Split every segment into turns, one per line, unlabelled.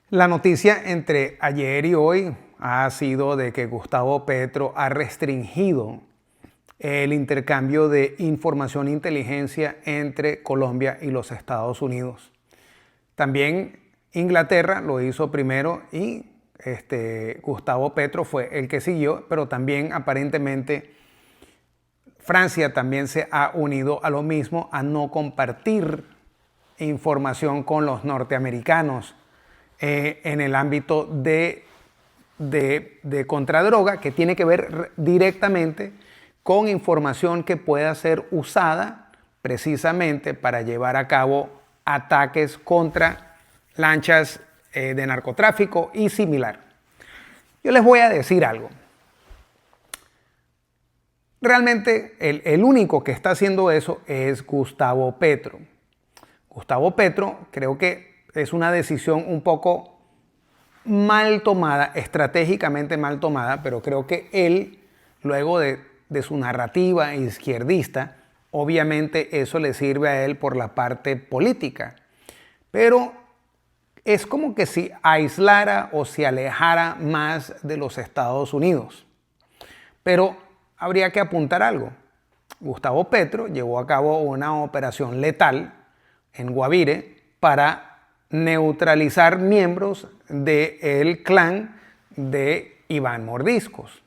La noticia entre ayer y hoy ha sido de que Gustavo Petro ha restringido el intercambio de información e inteligencia entre Colombia y los Estados Unidos. También Inglaterra lo hizo primero y Gustavo Petro fue el que siguió, pero también aparentemente Francia también se ha unido a lo mismo, a no compartir información con los norteamericanos en el ámbito de contradroga, que tiene que ver directamente con información que pueda ser usada precisamente para llevar a cabo ataques contra lanchas de narcotráfico y similar. Yo les voy a decir algo. Realmente el único que está haciendo eso es Gustavo Petro. Gustavo Petro creo que es una decisión un poco mal tomada, estratégicamente mal tomada, pero creo que él, luego de su narrativa izquierdista, obviamente eso le sirve a él por la parte política. Pero es como que si aislara o se alejara más de los Estados Unidos. Pero habría que apuntar algo. Gustavo Petro llevó a cabo una operación letal en Guavire para neutralizar miembros del clan de Iván Mordiscos.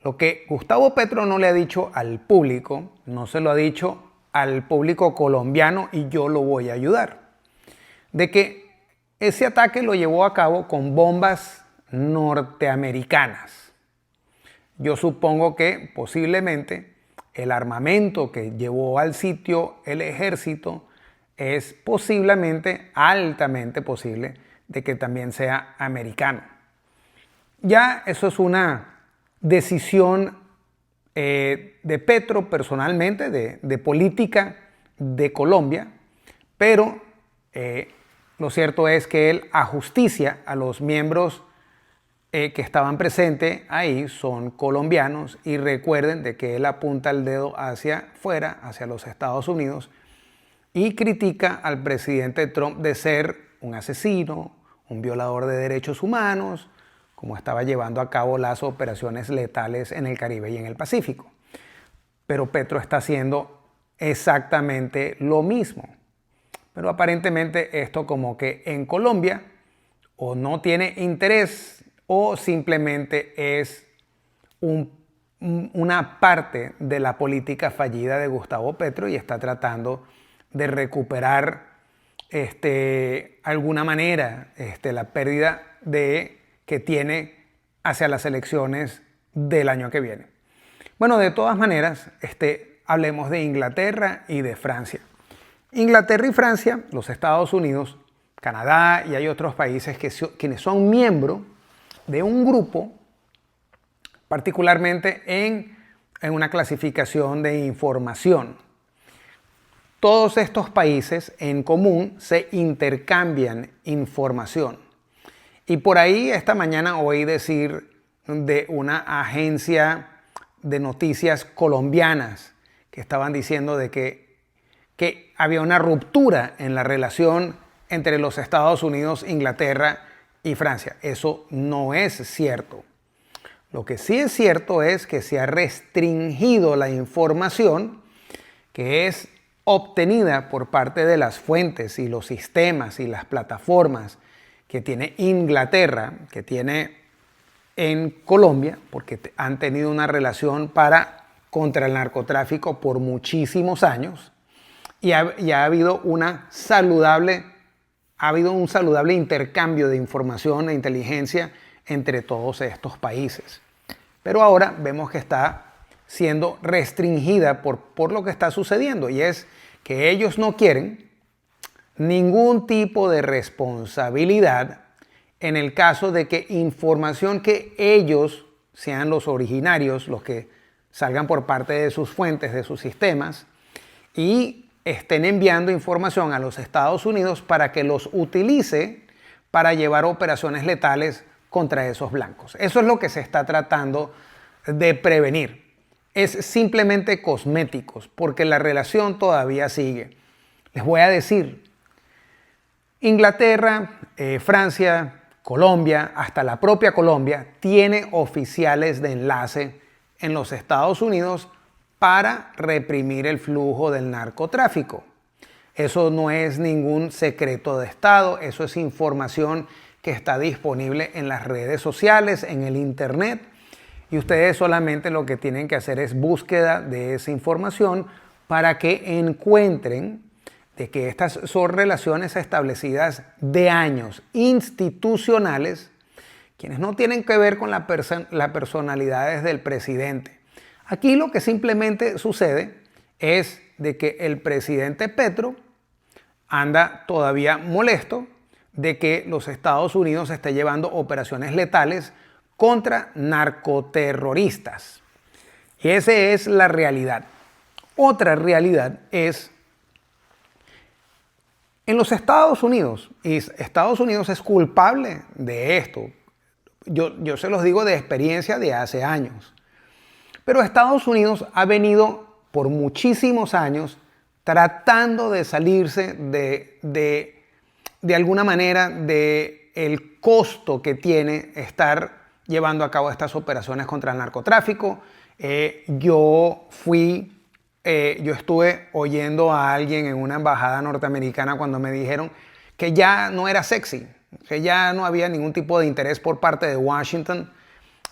Lo que Gustavo Petro no le ha dicho al público, no se lo ha dicho al público colombiano, y yo lo voy a ayudar, de que ese ataque lo llevó a cabo con bombas norteamericanas. Yo supongo que posiblemente el armamento que llevó al sitio el ejército es posiblemente, altamente posible, de que también sea americano. Ya eso es una decisión de Petro personalmente, de política de Colombia, pero lo cierto es que él ajusticia a los miembros que estaban presentes ahí, son colombianos, y recuerden de que él apunta el dedo hacia afuera, hacia los Estados Unidos, y critica al presidente Trump de ser un asesino, un violador de derechos humanos, como estaba llevando a cabo las operaciones letales en el Caribe y en el Pacífico. Pero Petro está haciendo exactamente lo mismo. Pero aparentemente esto como que en Colombia o no tiene interés o simplemente es una parte de la política fallida de Gustavo Petro y está tratando de recuperar alguna manera la pérdida que tiene hacia las elecciones del año que viene. Bueno, de todas maneras, hablemos de Inglaterra y de Francia. Inglaterra y Francia, los Estados Unidos, Canadá, y hay otros países quienes son miembros de un grupo, particularmente en una clasificación de información. Todos estos países en común se intercambian información. Y por ahí esta mañana oí decir de una agencia de noticias colombianas que estaban diciendo de que había una ruptura en la relación entre los Estados Unidos, Inglaterra y Francia. Eso no es cierto. Lo que sí es cierto es que se ha restringido la información que es obtenida por parte de las fuentes y los sistemas y las plataformas que tiene Inglaterra, que tiene en Colombia, porque han tenido una relación contra el narcotráfico por muchísimos años, y ha habido un saludable intercambio de información e inteligencia entre todos estos países. Pero ahora vemos que está siendo restringida por lo que está sucediendo, y es que ellos no quieren ningún tipo de responsabilidad en el caso de que información que ellos sean los originarios, los que salgan por parte de sus fuentes, de sus sistemas, y estén enviando información a los Estados Unidos para que los utilice para llevar operaciones letales contra esos blancos. Eso es lo que se está tratando de prevenir. Es simplemente cosméticos, porque la relación todavía sigue. Les voy a decir, Inglaterra, Francia, Colombia, hasta la propia Colombia, tiene oficiales de enlace en los Estados Unidos para reprimir el flujo del narcotráfico. Eso no es ningún secreto de Estado, eso es información que está disponible en las redes sociales, en el Internet, y ustedes solamente lo que tienen que hacer es búsqueda de esa información para que encuentren de que estas son relaciones establecidas de años, institucionales, quienes no tienen que ver con las personalidades del presidente. Aquí lo que simplemente sucede es de que el presidente Petro anda todavía molesto de que los Estados Unidos esté llevando operaciones letales contra narcoterroristas. Y esa es la realidad. Otra realidad es en los Estados Unidos, y Estados Unidos es culpable de esto. Yo se los digo de experiencia de hace años. Pero Estados Unidos ha venido por muchísimos años tratando de salirse de alguna manera del costo que tiene estar llevando a cabo estas operaciones contra el narcotráfico. Yo estuve oyendo a alguien en una embajada norteamericana cuando me dijeron que ya no era sexy, que ya no había ningún tipo de interés por parte de Washington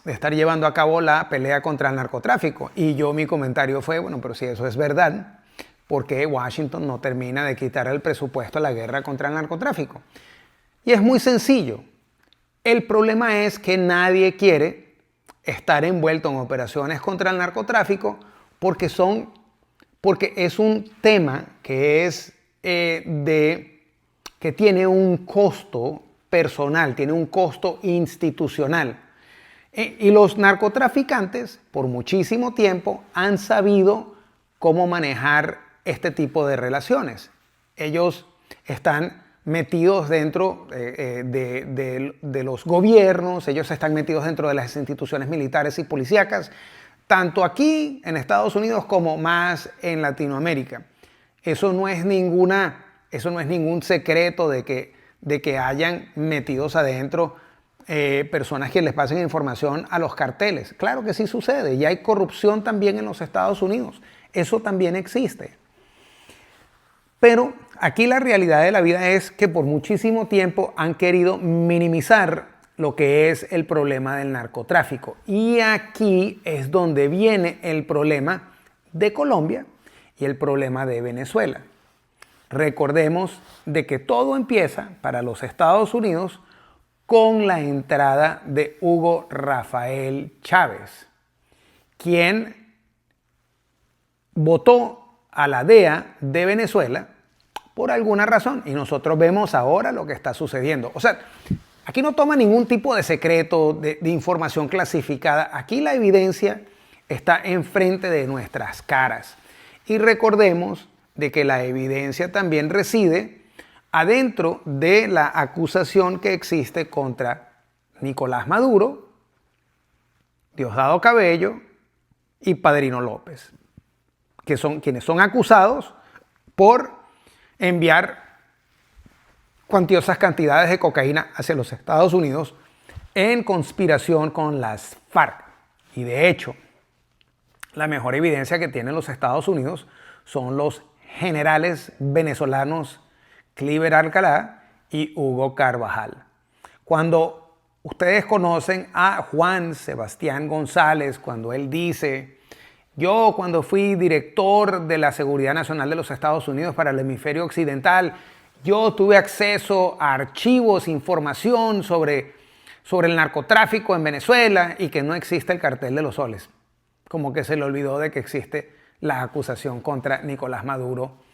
de estar llevando a cabo la pelea contra el narcotráfico. Y mi comentario fue, bueno, pero si eso es verdad, ¿por qué Washington no termina de quitar el presupuesto a la guerra contra el narcotráfico? Y es muy sencillo. El problema es que nadie quiere estar envuelto en operaciones contra el narcotráfico porque es un tema que que tiene un costo personal, tiene un costo institucional. Y los narcotraficantes por muchísimo tiempo han sabido cómo manejar este tipo de relaciones. Ellos están metidos dentro de los gobiernos, ellos están metidos dentro de las instituciones militares y policíacas, tanto aquí en Estados Unidos como más en Latinoamérica. Eso no es ningún secreto de que hayan metidos adentro personas que les pasen información a los carteles. Claro que sí sucede, y hay corrupción también en los Estados Unidos. Eso también existe. Pero aquí la realidad de la vida es que por muchísimo tiempo han querido minimizar lo que es el problema del narcotráfico. Y aquí es donde viene el problema de Colombia y el problema de Venezuela. Recordemos de que todo empieza para los Estados Unidos con la entrada de Hugo Rafael Chávez, quien votó a la DEA de Venezuela por alguna razón, y nosotros vemos ahora lo que está sucediendo. O sea, aquí no toma ningún tipo de secreto, de información clasificada. Aquí la evidencia está enfrente de nuestras caras. Y recordemos de que la evidencia también reside adentro de la acusación que existe contra Nicolás Maduro, Diosdado Cabello y Padrino López, que son quienes son acusados por enviar cuantiosas cantidades de cocaína hacia los Estados Unidos en conspiración con las FARC. Y de hecho, la mejor evidencia que tienen los Estados Unidos son los generales venezolanos Cliver Alcalá y Hugo Carvajal. Cuando ustedes conocen a Juan Sebastián González, cuando él dice: yo cuando fui director de la Seguridad Nacional de los Estados Unidos para el hemisferio occidental, yo tuve acceso a archivos, información sobre el narcotráfico en Venezuela y que no existe el cartel de los soles. Como que se le olvidó de que existe la acusación contra Nicolás Maduro,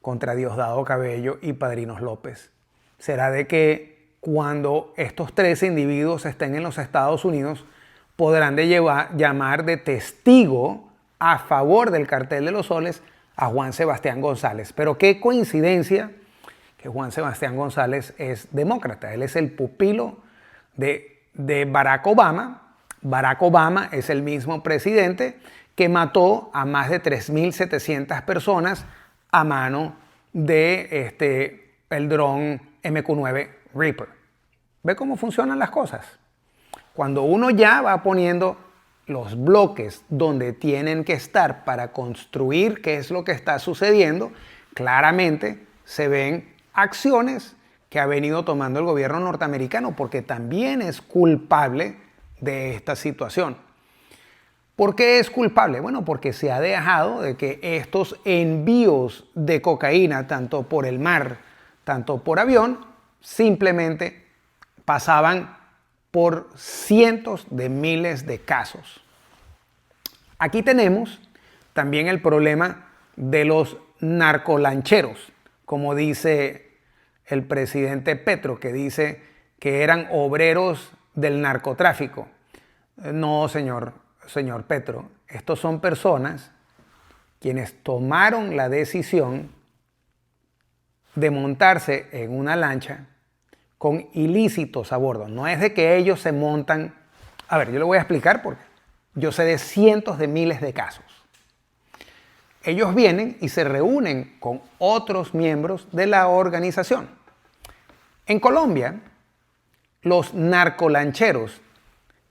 contra Diosdado Cabello y Padrinos López. ¿Será de que cuando estos tres individuos estén en los Estados Unidos podrán llamar de testigo a favor del cartel de los soles a Juan Sebastián González? Pero qué coincidencia que Juan Sebastián González es demócrata. Él es el pupilo de Barack Obama. Barack Obama es el mismo presidente que mató a más de 3.700 personas a mano de el dron MQ-9 Reaper. ¿Ve cómo funcionan las cosas? Cuando uno ya va poniendo los bloques donde tienen que estar para construir qué es lo que está sucediendo, claramente se ven acciones que ha venido tomando el gobierno norteamericano, porque también es culpable de esta situación. ¿Por qué es culpable? Bueno, porque se ha dejado de que estos envíos de cocaína, tanto por el mar, tanto por avión, simplemente pasaban por cientos de miles de casos. Aquí tenemos también el problema de los narcolancheros, como dice el presidente Petro, que dice que eran obreros del narcotráfico. No, señor Petro, estos son personas quienes tomaron la decisión de montarse en una lancha con ilícitos a bordo. No es de que ellos se montan... A ver, yo le voy a explicar porque yo sé de cientos de miles de casos. Ellos vienen y se reúnen con otros miembros de la organización. En Colombia, los narcolancheros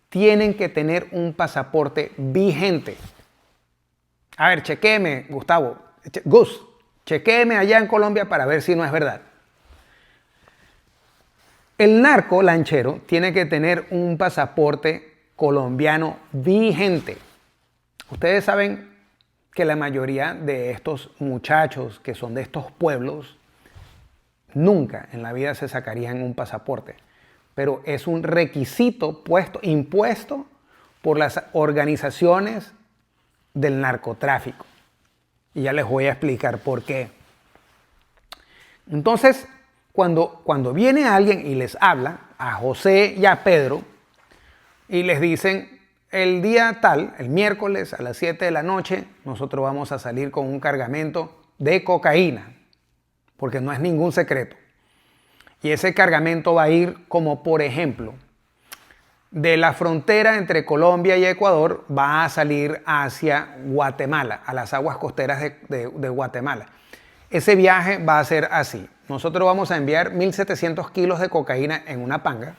tienen que tener un pasaporte vigente. A ver, chequéeme, Gustavo. Gus, chequéeme allá en Colombia para ver si no es verdad. El narcolanchero tiene que tener un pasaporte colombiano vigente. Ustedes saben que la mayoría de estos muchachos que son de estos pueblos nunca en la vida se sacarían un pasaporte, pero es un requisito impuesto por las organizaciones del narcotráfico. Y ya les voy a explicar por qué. Entonces, cuando viene alguien y les habla, a José y a Pedro, y les dicen, el día tal, el miércoles a las 7 de la noche, nosotros vamos a salir con un cargamento de cocaína, porque no es ningún secreto. Y ese cargamento va a ir como, por ejemplo, de la frontera entre Colombia y Ecuador, va a salir hacia Guatemala, a las aguas costeras de Guatemala. Ese viaje va a ser así. Nosotros vamos a enviar 1.700 kilos de cocaína en una panga.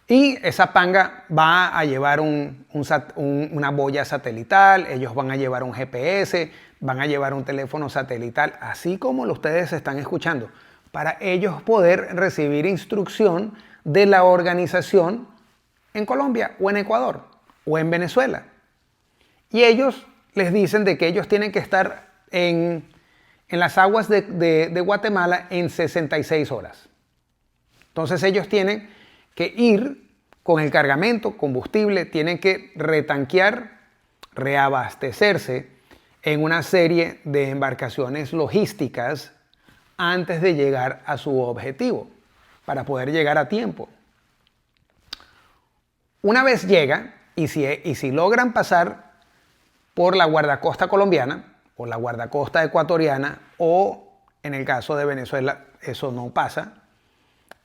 Y esa panga va a llevar una boya satelital, ellos van a llevar un GPS, van a llevar un teléfono satelital, así como lo ustedes están escuchando, para ellos poder recibir instrucción de la organización en Colombia o en Ecuador o en Venezuela. Y ellos les dicen de que ellos tienen que estar en las aguas de Guatemala en 66 horas. Entonces ellos tienen que ir con el cargamento, combustible, tienen que retanquear, reabastecerse en una serie de embarcaciones logísticas antes de llegar a su objetivo, para poder llegar a tiempo. Una vez llegan, y si logran pasar por la guardacosta colombiana, o la guardacosta ecuatoriana, o en el caso de Venezuela, eso no pasa,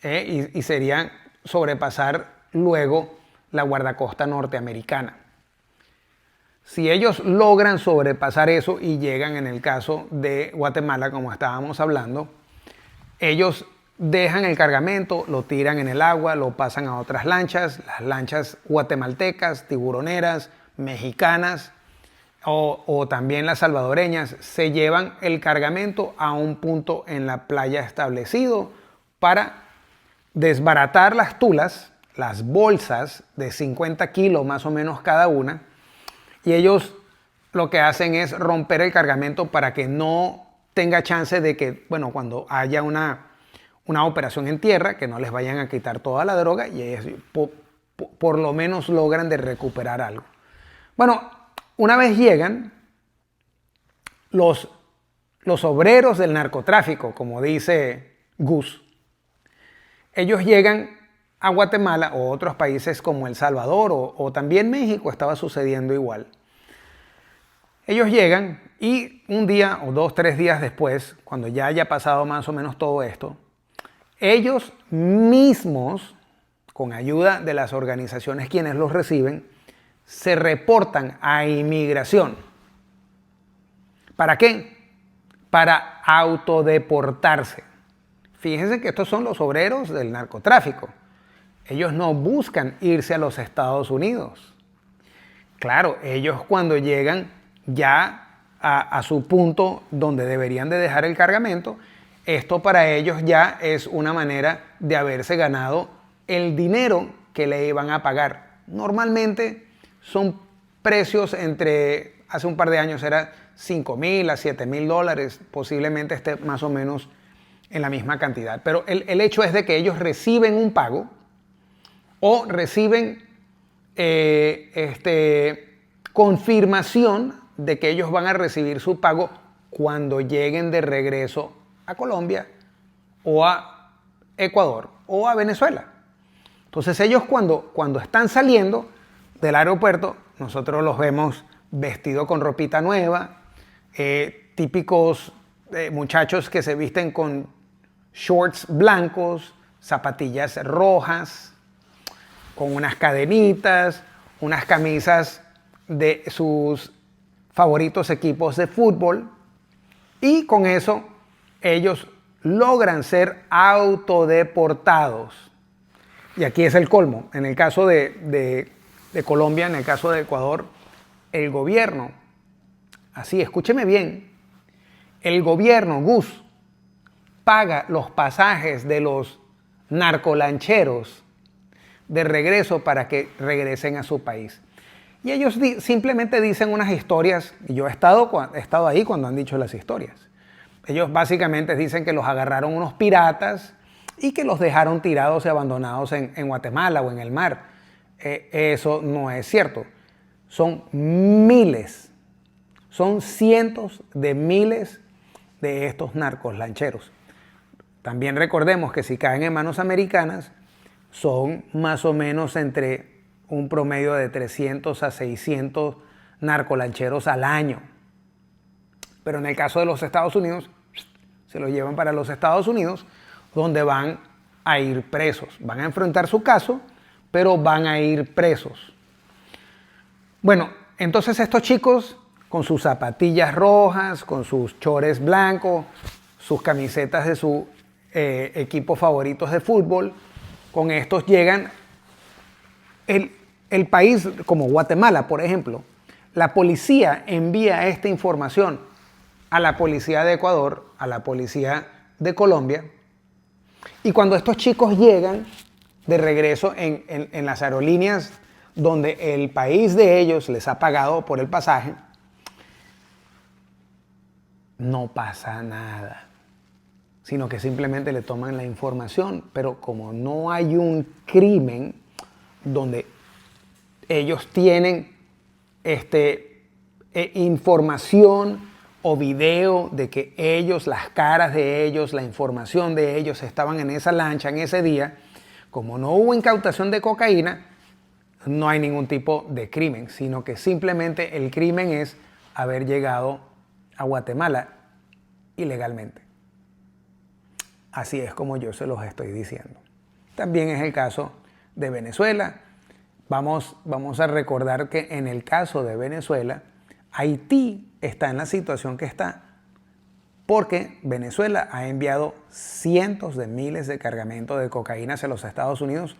y serían sobrepasar luego la guardacosta norteamericana. Si ellos logran sobrepasar eso y llegan en el caso de Guatemala, como estábamos hablando, ellos dejan el cargamento, lo tiran en el agua, lo pasan a otras lanchas, las lanchas guatemaltecas, tiburoneras, mexicanas o también las salvadoreñas, se llevan el cargamento a un punto en la playa establecido para desbaratar las tulas, las bolsas de 50 kilos más o menos cada una, y ellos lo que hacen es romper el cargamento para que no tenga chance de que, bueno, cuando haya una operación en tierra, que no les vayan a quitar toda la droga y ellos por lo menos logran de recuperar algo. Bueno, una vez llegan, los obreros del narcotráfico, como dice Gus, ellos llegan a Guatemala o otros países como El Salvador o también México, estaba sucediendo igual. Ellos llegan y un día o 2, 3 días después, cuando ya haya pasado más o menos todo esto, ellos mismos, con ayuda de las organizaciones quienes los reciben, se reportan a inmigración. ¿Para qué? Para autodeportarse. Fíjense que estos son los obreros del narcotráfico. Ellos no buscan irse a los Estados Unidos. Claro, ellos cuando llegan ya a su punto donde deberían de dejar el cargamento, esto para ellos ya es una manera de haberse ganado el dinero que le iban a pagar. Normalmente son precios hace un par de años era $5,000 a $7,000, posiblemente esté más o menos en la misma cantidad. Pero el hecho es de que ellos reciben un pago o reciben confirmación de que ellos van a recibir su pago cuando lleguen de regreso a Colombia o a Ecuador o a Venezuela. Entonces ellos cuando están saliendo del aeropuerto, nosotros los vemos vestidos con ropita nueva, típicos muchachos que se visten con shorts blancos, zapatillas rojas, con unas cadenitas, unas camisas de sus favoritos equipos de fútbol, y con eso ellos logran ser autodeportados. Y aquí es el colmo. En el caso de Colombia, en el caso de Ecuador, el gobierno, así, escúcheme bien, el gobierno, Gus, paga los pasajes de los narcolancheros de regreso para que regresen a su país. Y ellos simplemente dicen unas historias, y yo he estado ahí cuando han dicho las historias. Ellos básicamente dicen que los agarraron unos piratas y que los dejaron tirados y abandonados en Guatemala o en el mar. Eso no es cierto. Son miles, son cientos de miles de estos narcos lancheros. También recordemos que si caen en manos americanas, son más o menos entre un promedio de 300 a 600 narcolancheros al año. Pero en el caso de los Estados Unidos, se los llevan para los Estados Unidos, donde van a ir presos. Van a enfrentar su caso, pero van a ir presos. Bueno, entonces estos chicos, con sus zapatillas rojas, con sus chores blancos, sus camisetas de sus equipos favoritos de fútbol, con estos llegan el país como Guatemala, por ejemplo. La policía envía esta información a la policía de Ecuador, a la policía de Colombia, y cuando estos chicos llegan de regreso en las aerolíneas donde el país de ellos les ha pagado por el pasaje, no pasa nada, sino que simplemente le toman la información, pero como no hay un crimen donde ellos tienen información o video de que ellos, las caras de ellos, la información de ellos estaban en esa lancha en ese día, como no hubo incautación de cocaína, no hay ningún tipo de crimen, sino que simplemente el crimen es haber llegado a Guatemala ilegalmente. Así es como yo se los estoy diciendo. También es el caso de Venezuela. Vamos a recordar que en el caso de Venezuela, Haití está en la situación que está porque Venezuela ha enviado cientos de miles de cargamentos de cocaína hacia los Estados Unidos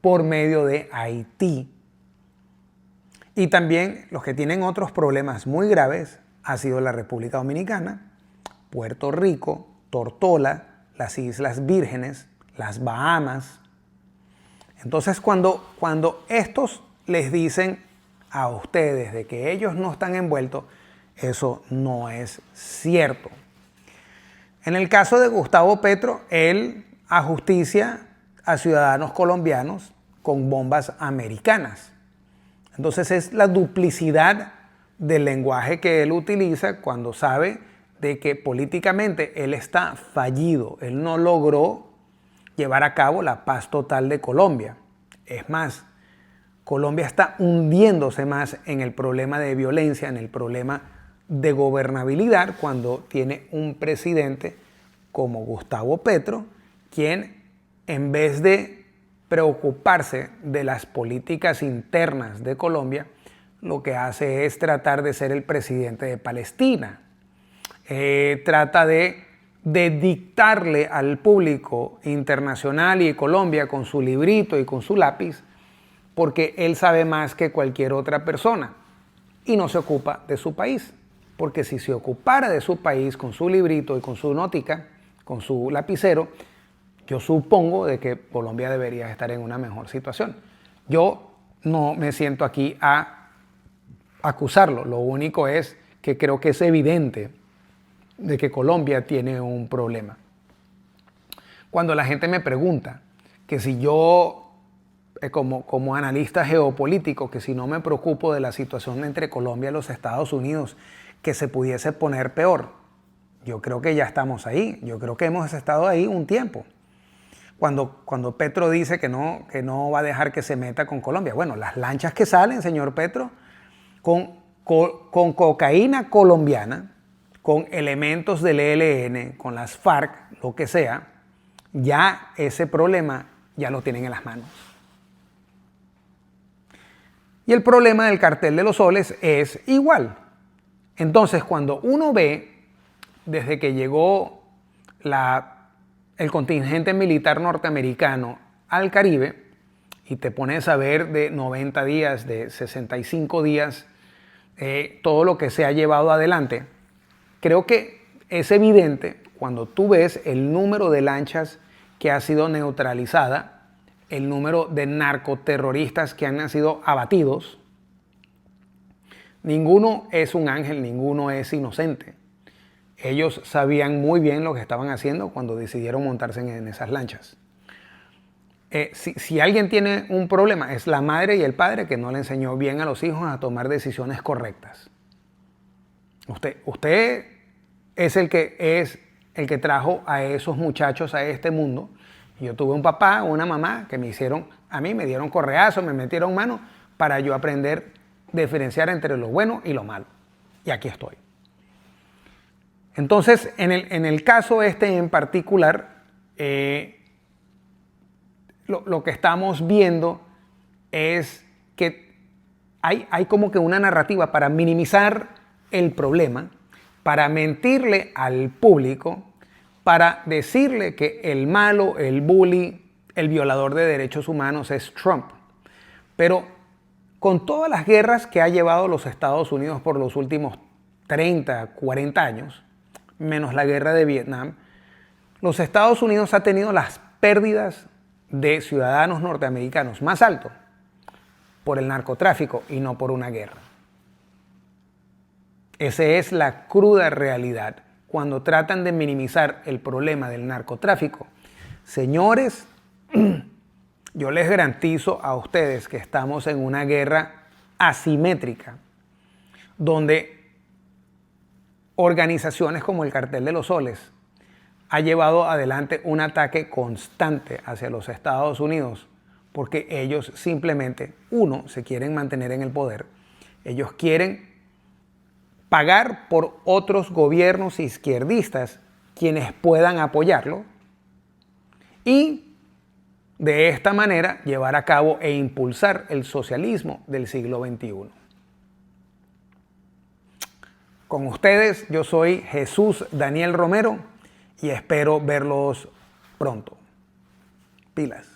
por medio de Haití. Y también los que tienen otros problemas muy graves ha sido la República Dominicana, Puerto Rico, Tortola, las Islas Vírgenes, las Bahamas. Entonces cuando estos les dicen a ustedes de que ellos no están envueltos, eso no es cierto. En el caso de Gustavo Petro, él ajusticia a ciudadanos colombianos con bombas americanas. Entonces es la duplicidad del lenguaje que él utiliza cuando sabe de que políticamente él está fallido. Él no logró llevar a cabo la paz total de Colombia. Es más, Colombia está hundiéndose más en el problema de violencia, en el problema de gobernabilidad, cuando tiene un presidente como Gustavo Petro, quien en vez de preocuparse de las políticas internas de Colombia, lo que hace es tratar de ser el presidente de Palestina. Trata de de dictarle al público internacional y de Colombia con su librito y con su lápiz, porque él sabe más que cualquier otra persona y no se ocupa de su país. Porque si se ocupara de su país con su librito y con su nótica, con su lapicero, yo supongo de que Colombia debería estar en una mejor situación. Yo no me siento aquí a acusarlo, lo único es que creo que es evidente de que Colombia tiene un problema. Cuando la gente me pregunta que si yo, como analista geopolítico, que si no me preocupo de la situación entre Colombia y los Estados Unidos, que se pudiese poner peor, yo creo que ya estamos ahí, yo creo que hemos estado ahí un tiempo. Cuando Petro dice que no va a dejar que se meta con Colombia, bueno, las lanchas que salen, señor Petro, con cocaína colombiana, con elementos del ELN, con las FARC, lo que sea, ya ese problema ya lo tienen en las manos. Y el problema del cartel de los soles es igual. Entonces, cuando uno ve, desde que llegó el contingente militar norteamericano al Caribe, y te pones a ver de 90 días, de 65 días, todo lo que se ha llevado adelante, creo que es evidente cuando tú ves el número de lanchas que ha sido neutralizada, el número de narcoterroristas que han sido abatidos. Ninguno es un ángel, ninguno es inocente. Ellos sabían muy bien lo que estaban haciendo cuando decidieron montarse en esas lanchas. Si alguien tiene un problema, es la madre y el padre que no le enseñó bien a los hijos a tomar decisiones correctas. Usted es el que trajo a esos muchachos a este mundo. Yo tuve un papá o una mamá que me dieron correazos, me metieron mano para yo aprender a diferenciar entre lo bueno y lo malo. Y aquí estoy. Entonces, en el caso este en particular, lo que estamos viendo es que hay como que una narrativa para minimizar el problema, para mentirle al público, para decirle que el malo, el bully, el violador de derechos humanos es Trump. Pero con todas las guerras que ha llevado los Estados Unidos por los últimos 30, 40 años, menos la guerra de Vietnam, los Estados Unidos ha tenido las pérdidas de ciudadanos norteamericanos más alto por el narcotráfico y no por una guerra. Esa es la cruda realidad. Cuando tratan de minimizar el problema del narcotráfico, señores, yo les garantizo a ustedes que estamos en una guerra asimétrica, donde organizaciones como el Cartel de los Soles ha llevado adelante un ataque constante hacia los Estados Unidos porque ellos simplemente, se quieren mantener en el poder. Ellos quieren pagar por otros gobiernos izquierdistas quienes puedan apoyarlo y de esta manera llevar a cabo e impulsar el socialismo del siglo XXI. Con ustedes, yo soy Jesús Daniel Romero y espero verlos pronto. Pilas.